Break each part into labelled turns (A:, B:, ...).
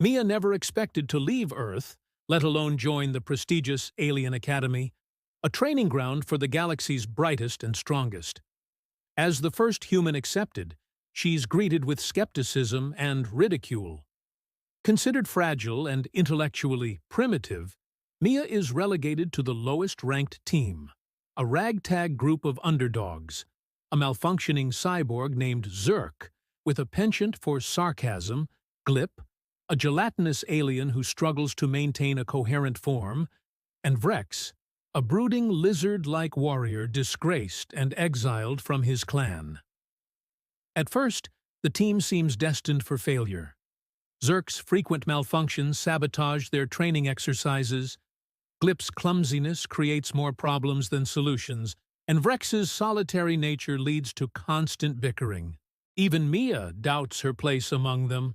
A: Mia never expected to leave Earth, let alone join the prestigious Alien Academy, a training ground for the galaxy's brightest and strongest. As the first human accepted, she's greeted with skepticism and ridicule. Considered fragile and intellectually primitive, Mia is relegated to the lowest-ranked team, a ragtag group of underdogs, a malfunctioning cyborg named Zerk, with a penchant for sarcasm, Glip, a gelatinous alien who struggles to maintain a coherent form, and Vrex, a brooding lizard-like warrior disgraced and exiled from his clan. At first, the team seems destined for failure. Zerk's frequent malfunctions sabotage their training exercises, Glip's clumsiness creates more problems than solutions, and Vrex's solitary nature leads to constant bickering. Even Mia doubts her place among them.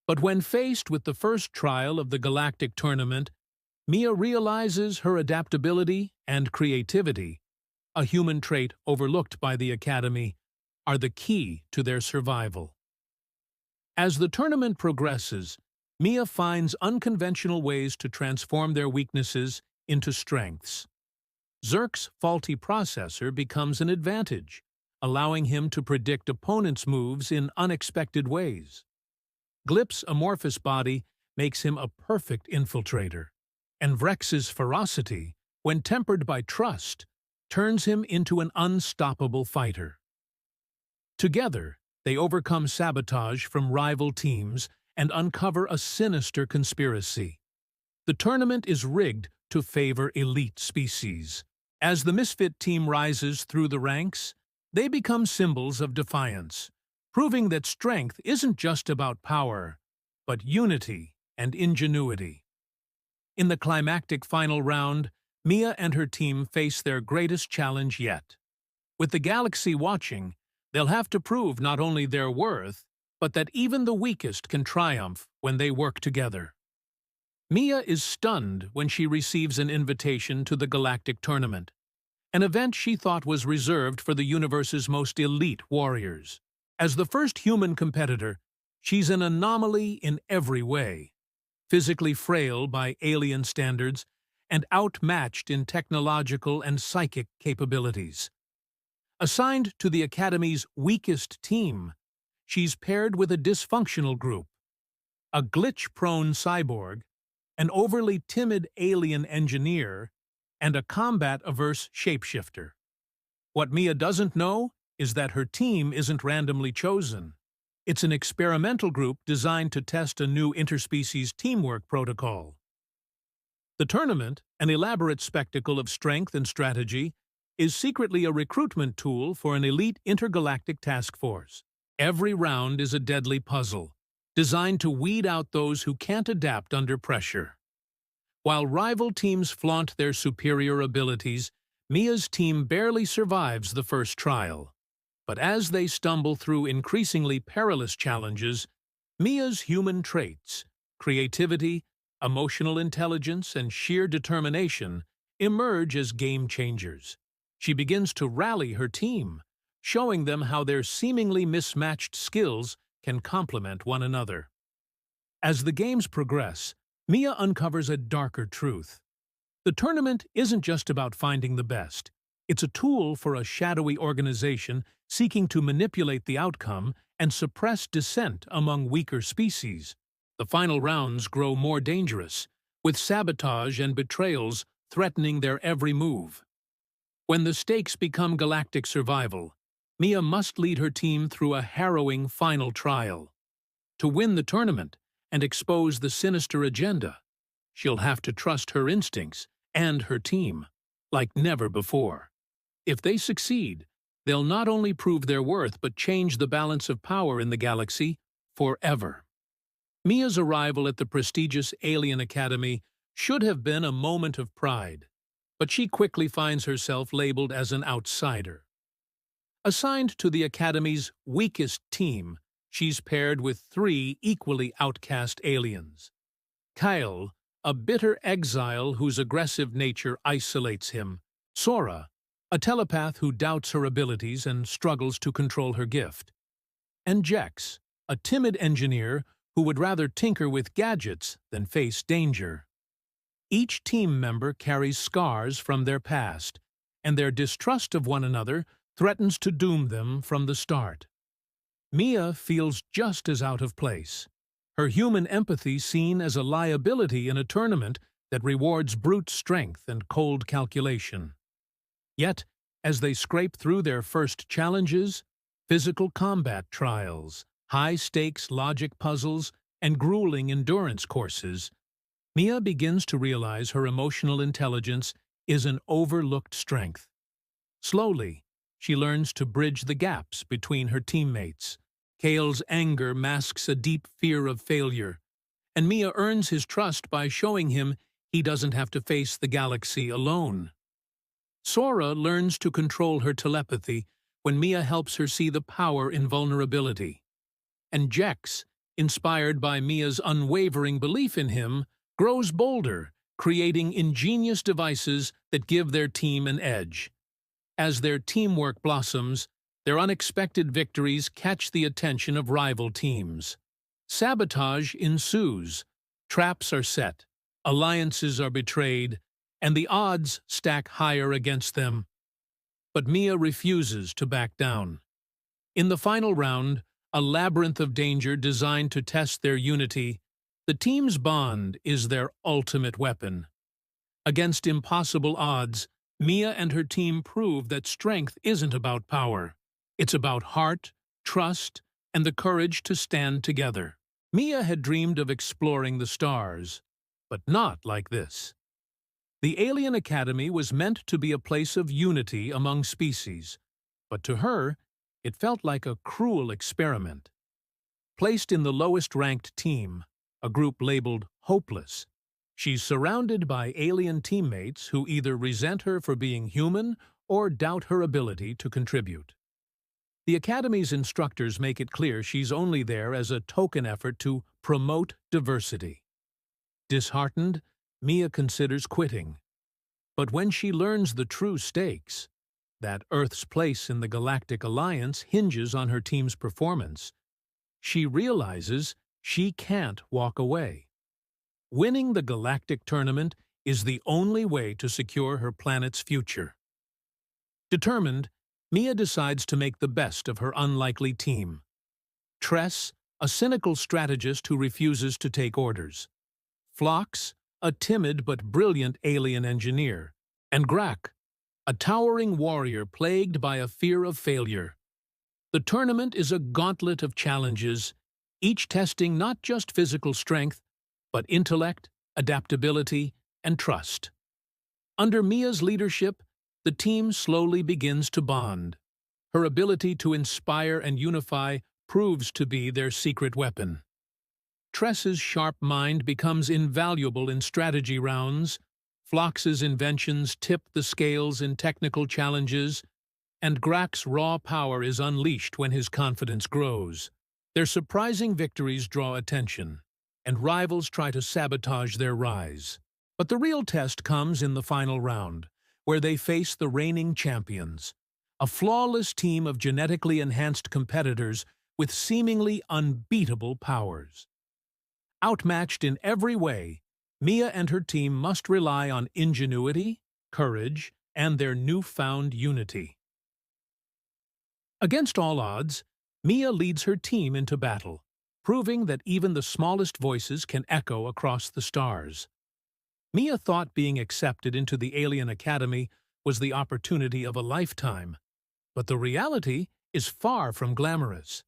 A: But when faced with the first trial of the Galactic Tournament, Mia realizes her adaptability and creativity, a human trait overlooked by the Academy, are the key to their survival. As the tournament progresses, Mia finds unconventional ways to transform their weaknesses into strengths. Zerk's faulty processor becomes an advantage, allowing him to predict opponents' moves in unexpected ways. Glip's amorphous body makes him a perfect infiltrator, and Vrex's ferocity, when tempered by trust, turns him into an unstoppable fighter. Together, they overcome sabotage from rival teams and uncover a sinister conspiracy. The tournament is rigged to favor elite species. As the misfit team rises through the ranks, they become symbols of defiance, proving that strength isn't just about power, but unity and ingenuity. In the climactic final round, Mia and her team face their greatest challenge yet. With the galaxy watching, they'll have to prove not only their worth, but that even the weakest can triumph when they work together. Mia is stunned when she receives an invitation to the Galactic Tournament, an event she thought was reserved for the universe's most elite warriors. As the first human competitor, she's an anomaly in every way, physically frail by alien standards and outmatched in technological and psychic capabilities. Assigned to the Academy's weakest team, she's paired with a dysfunctional group, a glitch-prone cyborg, an overly timid alien engineer, and a combat-averse shapeshifter. What Mia doesn't know is that her team isn't randomly chosen. It's an experimental group designed to test a new interspecies teamwork protocol. The tournament, an elaborate spectacle of strength and strategy, is secretly a recruitment tool for an elite intergalactic task force. Every round is a deadly puzzle, designed to weed out those who can't adapt under pressure. While rival teams flaunt their superior abilities, Mia's team barely survives the first trial. But as they stumble through increasingly perilous challenges, Mia's human traits, creativity, emotional intelligence, and sheer determination emerge as game changers. She begins to rally her team, showing them how their seemingly mismatched skills can complement one another. As the games progress, Mia uncovers a darker truth. The tournament isn't just about finding the best. It's a tool for a shadowy organization seeking to manipulate the outcome and suppress dissent among weaker species. The final rounds grow more dangerous, with sabotage and betrayals threatening their every move. When the stakes become galactic survival, Mia must lead her team through a harrowing final trial. To win the tournament and expose the sinister agenda, she'll have to trust her instincts and her team like never before. If they succeed, they'll not only prove their worth but change the balance of power in the galaxy forever. Mia's arrival at the prestigious Alien Academy should have been a moment of pride, but she quickly finds herself labeled as an outsider. Assigned to the Academy's weakest team, she's paired with three equally outcast aliens. Kyle, a bitter exile whose aggressive nature isolates him. Sora, a telepath who doubts her abilities and struggles to control her gift. And Jex, a timid engineer who would rather tinker with gadgets than face danger. Each team member carries scars from their past, and their distrust of one another threatens to doom them from the start. Mia feels just as out of place, her human empathy seen as a liability in a tournament that rewards brute strength and cold calculation. Yet, as they scrape through their first challenges, physical combat trials, high-stakes logic puzzles, and grueling endurance courses, Mia begins to realize her emotional intelligence is an overlooked strength. Slowly, she learns to bridge the gaps between her teammates. Kale's anger masks a deep fear of failure, and Mia earns his trust by showing him he doesn't have to face the galaxy alone. Sora learns to control her telepathy when Mia helps her see the power in vulnerability. And Jex, inspired by Mia's unwavering belief in him, grows bolder, creating ingenious devices that give their team an edge. As their teamwork blossoms, their unexpected victories catch the attention of rival teams. Sabotage ensues, traps are set, alliances are betrayed, and the odds stack higher against them. But Mia refuses to back down. In the final round, a labyrinth of danger designed to test their unity, the team's bond is their ultimate weapon. Against impossible odds, Mia and her team prove that strength isn't about power. It's about heart, trust, and the courage to stand together. Mia had dreamed of exploring the stars, but not like this. The Alien Academy was meant to be a place of unity among species, but to her, it felt like a cruel experiment. Placed in the lowest-ranked team, a group labeled hopeless, she's surrounded by alien teammates who either resent her for being human or doubt her ability to contribute. The Academy's instructors make it clear she's only there as a token effort to promote diversity. Disheartened, Mia considers quitting. But when she learns the true stakes, that Earth's place in the Galactic Alliance hinges on her team's performance, she realizes she can't walk away. Winning the Galactic Tournament is the only way to secure her planet's future. Determined, Mia decides to make the best of her unlikely team. Tress, a cynical strategist who refuses to take orders. Phlox, a timid but brilliant alien engineer. And Grak, a towering warrior plagued by a fear of failure. The tournament is a gauntlet of challenges, each testing not just physical strength, but intellect, adaptability, and trust. Under Mia's leadership, the team slowly begins to bond. Her ability to inspire and unify proves to be their secret weapon. Tress's sharp mind becomes invaluable in strategy rounds, Phlox's inventions tip the scales in technical challenges, and Grak's raw power is unleashed when his confidence grows. Their surprising victories draw attention, and rivals try to sabotage their rise. But the real test comes in the final round, where they face the reigning champions, a flawless team of genetically enhanced competitors with seemingly unbeatable powers. Outmatched in every way, Mia and her team must rely on ingenuity, courage, and their newfound unity. Against all odds, Mia leads her team into battle, proving that even the smallest voices can echo across the stars. Mia thought being accepted into the Alien Academy was the opportunity of a lifetime, but the reality is far from glamorous.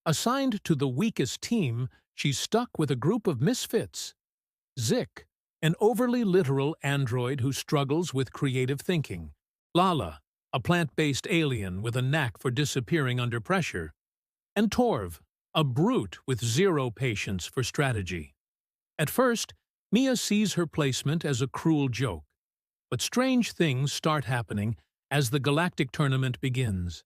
A: Assigned to the weakest team, she's stuck with a group of misfits. Zik, an overly literal android who struggles with creative thinking. Lala, a plant-based alien with a knack for disappearing under pressure. And Torv, a brute with zero patience for strategy. At first, Mia sees her placement as a cruel joke, but strange things start happening as the Galactic Tournament begins.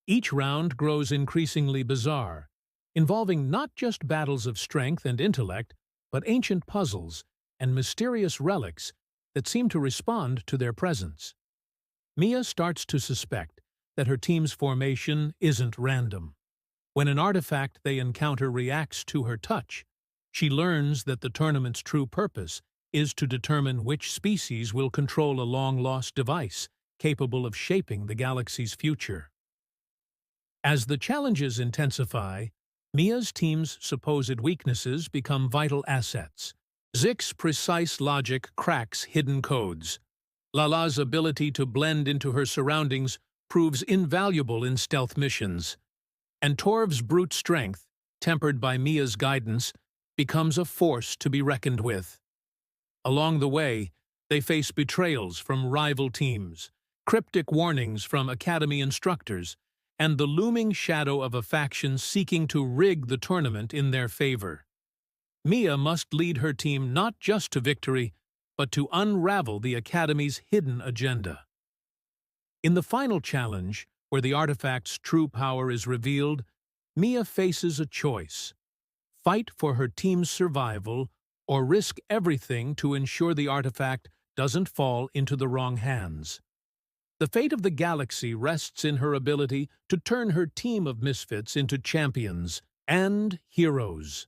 A: Each round grows increasingly bizarre, involving not just battles of strength and intellect, but ancient puzzles and mysterious relics that seem to respond to their presence. Mia starts to suspect that her team's formation isn't random. When an artifact they encounter reacts to her touch, she learns that the tournament's true purpose is to determine which species will control a long-lost device capable of shaping the galaxy's future. As the challenges intensify, Mia's team's supposed weaknesses become vital assets. Zik's precise logic cracks hidden codes. Lala's ability to blend into her surroundings proves invaluable in stealth missions. And Torv's brute strength, tempered by Mia's guidance, becomes a force to be reckoned with. Along the way, they face betrayals from rival teams, cryptic warnings from Academy instructors, and the looming shadow of a faction seeking to rig the tournament in their favor. Mia must lead her team not just to victory, but to unravel the Academy's hidden agenda. In the final challenge, where the artifact's true power is revealed, Mia faces a choice: fight for her team's survival or risk everything to ensure the artifact doesn't fall into the wrong hands. The fate of the galaxy rests in her ability to turn her team of misfits into champions and heroes.